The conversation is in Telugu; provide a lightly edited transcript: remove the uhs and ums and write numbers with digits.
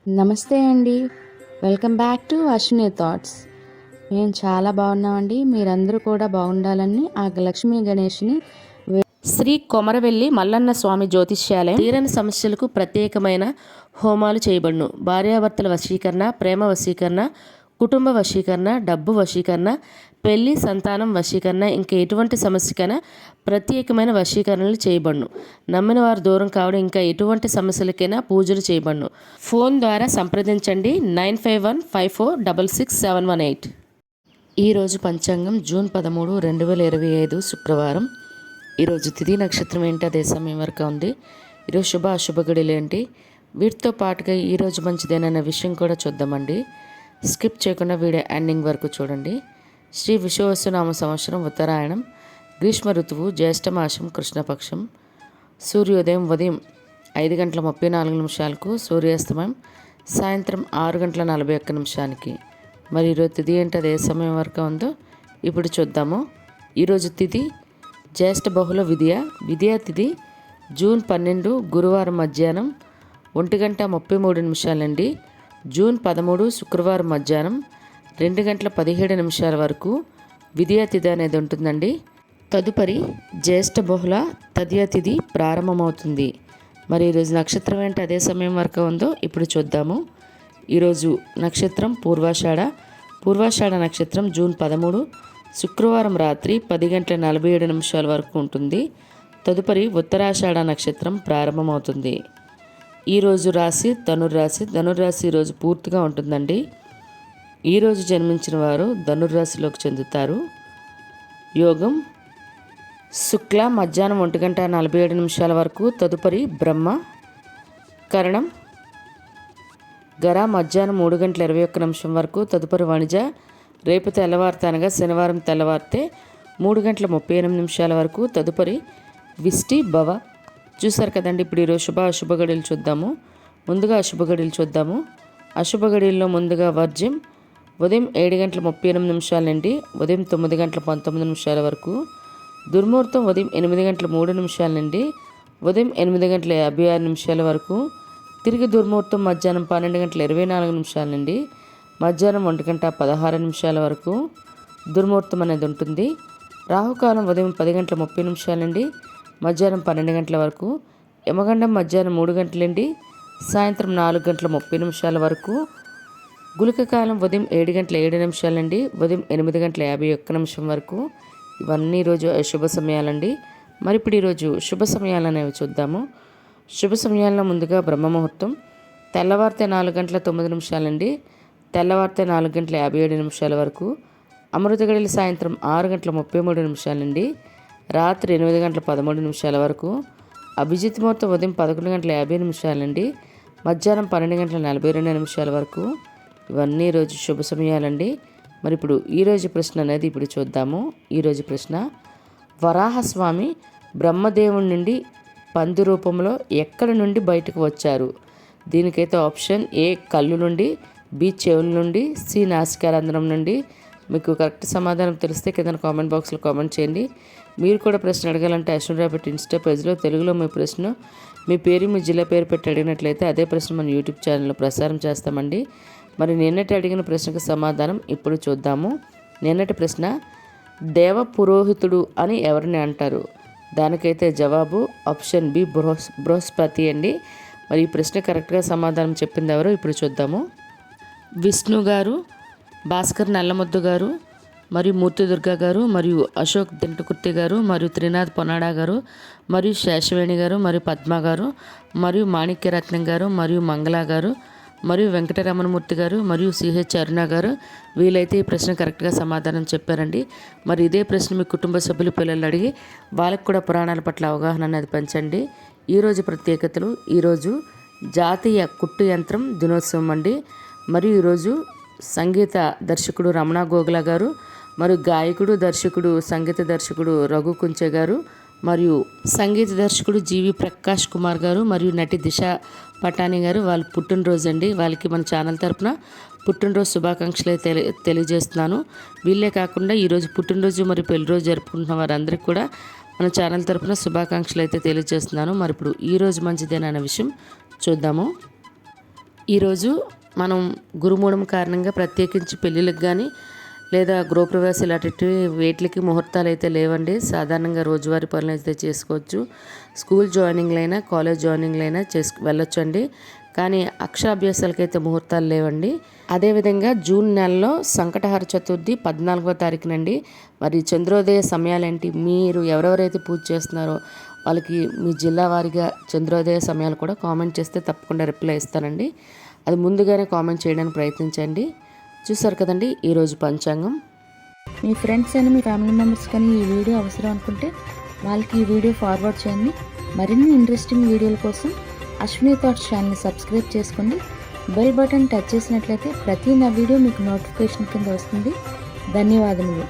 నమస్తే అండి. Welcome back to Ashwini thoughts. మేము చాలా బాగున్నామండి. మీరందరూ కూడా బాగుండాలని ఆ లక్ష్మీ గణేష్ని శ్రీ కొమరవెల్లి మల్లన్న స్వామి జ్యోతిష్యాలయం తీరని సమస్యలకు ప్రత్యేకమైన హోమాలు చేయబడును. భార్యాభర్తల వశీకరణ, ప్రేమ వశీకరణ, కుటుంబ వశీకరణ, డబ్బు వశీకరణ, పెళ్లి, సంతానం వశీకరణ, ఇంకా ఎటువంటి సమస్యకైనా ప్రత్యేకమైన వశీకరణలు చేయబడును. నమ్మిన వారు దూరం కావడం, ఇంకా ఎటువంటి సమస్యలకైనా పూజలు చేయబడును. ఫోన్ ద్వారా సంప్రదించండి 9515466718. ఈరోజు పంచాంగం జూన్ 13, 2025 శుక్రవారం. ఈరోజు తిథి నక్షత్రం ఏంటి, అదే సమయం వరకు ఉంది. ఈరోజు శుభ అశుభ గడియలు ఏంటి, వీటితో పాటుగా ఈరోజు మంచిదేనన్న విషయం కూడా చూద్దామండి. స్కిప్ చేయకుండా వీడియో ఎండింగ్ వరకు చూడండి. శ్రీ విశ్వవసునామ సంవత్సరం ఉత్తరాయణం, గ్రీష్మ ఋతువు, జ్యేష్ఠమాసం, కృష్ణపక్షం. సూర్యోదయం ఉదయం 5:34 సూర్యాస్తమయం సాయంత్రం 6:41. మరి ఈరోజు తిథి ఏంటి, అదే సమయం వరకు ఉందో ఇప్పుడు చూద్దాము. ఈరోజు తిథి జ్యేష్ఠ బహుళ విద్యా తిథి జూన్ 12 గురువారం మధ్యాహ్నం 1:33 జూన్ 13 శుక్రవారం మధ్యాహ్నం 2:17 వరకు విద్యా తిథి అనేది ఉంటుందండి. తదుపరి జ్యేష్ఠ బహుళ తదియా తిథి ప్రారంభమవుతుంది. మరి ఈరోజు నక్షత్రం ఏంటి, అదే సమయం వరకు ఉందో ఇప్పుడు చూద్దాము. ఈరోజు నక్షత్రం పూర్వాషాఢ నక్షత్రం జూన్ 13 శుక్రవారం రాత్రి 10:47 వరకు ఉంటుంది. తదుపరి ఉత్తరాషాఢ నక్షత్రం ప్రారంభమవుతుంది. ఈరోజు రాశి ధనుర్రాశి ఈరోజు పూర్తిగా ఉంటుందండి. ఈరోజు జన్మించిన వారు ధనుర్రాశిలోకి చెందుతారు. యోగం శుక్ల మధ్యాహ్నం 1:47 వరకు, తదుపరి బ్రహ్మ. కరణం గర మధ్యాహ్నం 3:21 వరకు, తదుపరి వణిజ. రేపు తెల్లవారితే అనగా శనివారం తెల్లవారితే 3:38 వరకు, తదుపరి విష్టి భవ. చూసారు కదండి. ఇప్పుడు ఈరోజు శుభ అశుభ గడియలు చూద్దాము. ముందుగా అశుభ గడియలు చూద్దాము. అశుభ గడియల్లో ముందుగా వర్జ్యం ఉదయం 7:38 నుండి ఉదయం 9:19 వరకు. దుర్ముహూర్తం ఉదయం 8:03 నుండి ఉదయం 8:56 వరకు. తిరిగి దుర్ముహూర్తం మధ్యాహ్నం 12:24 నుండి మధ్యాహ్నం 1:16 వరకు దుర్ముహూర్తం అనేది ఉంటుంది. రాహుకాలం ఉదయం 10:30 నుండి మధ్యాహ్నం 12 వరకు. యమగండం మధ్యాహ్నం 3 నుండి సాయంత్రం 4:30 వరకు. గుళిక కాలం ఉదయం 7:07 నుండి ఉదయం 8:51 వరకు. ఇవన్నీ ఈరోజు శుభ సమయాలండి. మరి ఇప్పుడు ఈరోజు శుభ సమయాలు అనేవి చూద్దాము. శుభ సమయాల్లో ముందుగా బ్రహ్మముహూర్తం తెల్లవారితే 4:09 నుండి తెల్లవారితే 4:57 వరకు. అమృత గడియలు సాయంత్రం 6:33 నుండి రాత్రి 8:13 వరకు. అభిజిత్ ముహూర్తం ఉదయం 11:50 నుండి మధ్యాహ్నం 12:42 వరకు. ఇవన్నీ ఈరోజు శుభ సమయాలండి. మరి ఇప్పుడు ఈరోజు ప్రశ్న అనేది ఇప్పుడు చూద్దాము. ఈరోజు ప్రశ్న: వరాహస్వామి బ్రహ్మదేవుడి నుండి పంది రూపంలో ఎక్కడి నుండి బయటకు వచ్చారు? దీనికైతే ఆప్షన్ ఏ కళ్ళు నుండి, బి చెవుల నుండి, సి నాసికారంధ్రం నుండి. మీకు కరెక్ట్ సమాధానం తెలిస్తే కింద కామెంట్ బాక్స్లో కామెంట్ చేయండి. మీరు కూడా ప్రశ్న అడగాలంటే అశ్విని రాబర్ట్ ఇన్స్టా పేజ్లో తెలుగులో మీ ప్రశ్న, మీ పేరు, మీ జిల్లా పేరు పెట్టి అడిగినట్లయితే అదే ప్రశ్న మన యూట్యూబ్ ఛానల్లో ప్రసారం చేస్తామండి. మరి నిన్నటి అడిగిన ప్రశ్నకు సమాధానం ఇప్పుడు చూద్దాము. నిన్నటి ప్రశ్న: దేవ పురోహితుడు అని ఎవరిని అంటారు? దానికైతే జవాబు ఆప్షన్ బి బృహస్పతి అండి. మరి ఈ ప్రశ్న కరెక్ట్గా సమాధానం చెప్పింది ఎవరో ఇప్పుడు చూద్దాము. విష్ణు గారు, భాస్కర్ నల్లముద్దు గారు, మరియు మూర్తిదుర్గ గారు, మరియు అశోక్ దింటకుర్తి గారు, మరియు త్రినాథ్ పొనాడా గారు, మరియు శేషవేణి గారు, మరియు పద్మ గారు, మరియు మాణిక్యరత్నం గారు, మరియు మంగళ గారు, మరియు వెంకటరమణమూర్తి గారు, మరియు సిహెచ్ అరుణ గారు. వీలైతే ఈ ప్రశ్న కరెక్ట్గా సమాధానం చెప్పారండి. మరి ఇదే ప్రశ్న మీ కుటుంబ సభ్యులు, పిల్లలు అడిగి వాళ్ళకు కూడా పురాణాల పట్ల అవగాహన అనేది పెంచండి. ఈరోజు ప్రత్యేకతలు: ఈరోజు జాతీయ కుట్టు యంత్రం దినోత్సవం అండి. మరియు ఈరోజు సంగీత దర్శకుడు రమణ గోగుల గారు, మరియు గాయకుడు, దర్శకుడు, సంగీత దర్శకుడు రఘు కుంచె గారు, మరియు సంగీత దర్శకుడు జీవి ప్రకాష్ కుమార్ గారు, మరియు నటి దిశ పటాని గారు వాళ్ళ పుట్టినరోజు అండి. వాళ్ళకి మన ఛానల్ తరపున పుట్టినరోజు శుభాకాంక్షలు తెలియజేస్తున్నాను. వీళ్ళే కాకుండా ఈరోజు పుట్టినరోజు మరియు పెళ్లిరోజు జరుపుకుంటున్న వారందరికీ కూడా మన ఛానల్ తరపున శుభాకాంక్షలు అయితే తెలియజేస్తున్నాను. మరి ఇప్పుడు ఈరోజు మంచిదేనా అనే విషయం చూద్దాము. ఈరోజు మనం గురుమూఢం కారణంగా ప్రత్యేకించి పెళ్ళిళ్ళకి కానీ లేదా గృహప్రవేశాలు అటు వేటికి ముహూర్తాలు అయితే లేవండి. సాధారణంగా రోజువారీ పనులు అయితే చేసుకోవచ్చు. స్కూల్ జాయినింగ్లైనా కాలేజ్ జాయినింగ్లైనా వెళ్ళొచ్చు అండి. కానీ అక్షరాభ్యాసాలకైతే ముహూర్తాలు లేవండి. అదేవిధంగా జూన్ నెలలో సంకటహర చతుర్థి 14వ తారీఖునండి. మరి చంద్రోదయ సమయాలేంటి, మీరు ఎవరెవరైతే పూజ చేస్తున్నారో వాళ్ళకి మీ జిల్లా వారీగా చంద్రోదయ సమయాలు కూడా కామెంట్ చేస్తే తప్పకుండా రిప్లై ఇస్తానండి. అది ముందుగానే కామెంట్ చేయడానికి ప్రయత్నించండి. చూసారు కదండి ఈరోజు పంచాంగం. మీ ఫ్రెండ్స్ అని మీ ఫ్యామిలీ మెంబర్స్ కానీ ఈ వీడియో అవసరం అనుకుంటే వాళ్ళకి ఈ వీడియో ఫార్వర్డ్ చేయండి. మరిన్ని ఇంట్రెస్టింగ్ వీడియోల కోసం అశ్విని థాట్స్ ఛానల్ని సబ్స్క్రైబ్ చేసుకోండి. బెల్ బటన్ టచ్ చేసినట్లయితే ప్రతి నా వీడియో మీకు నోటిఫికేషన్ కింద వస్తుంది. ధన్యవాదములు.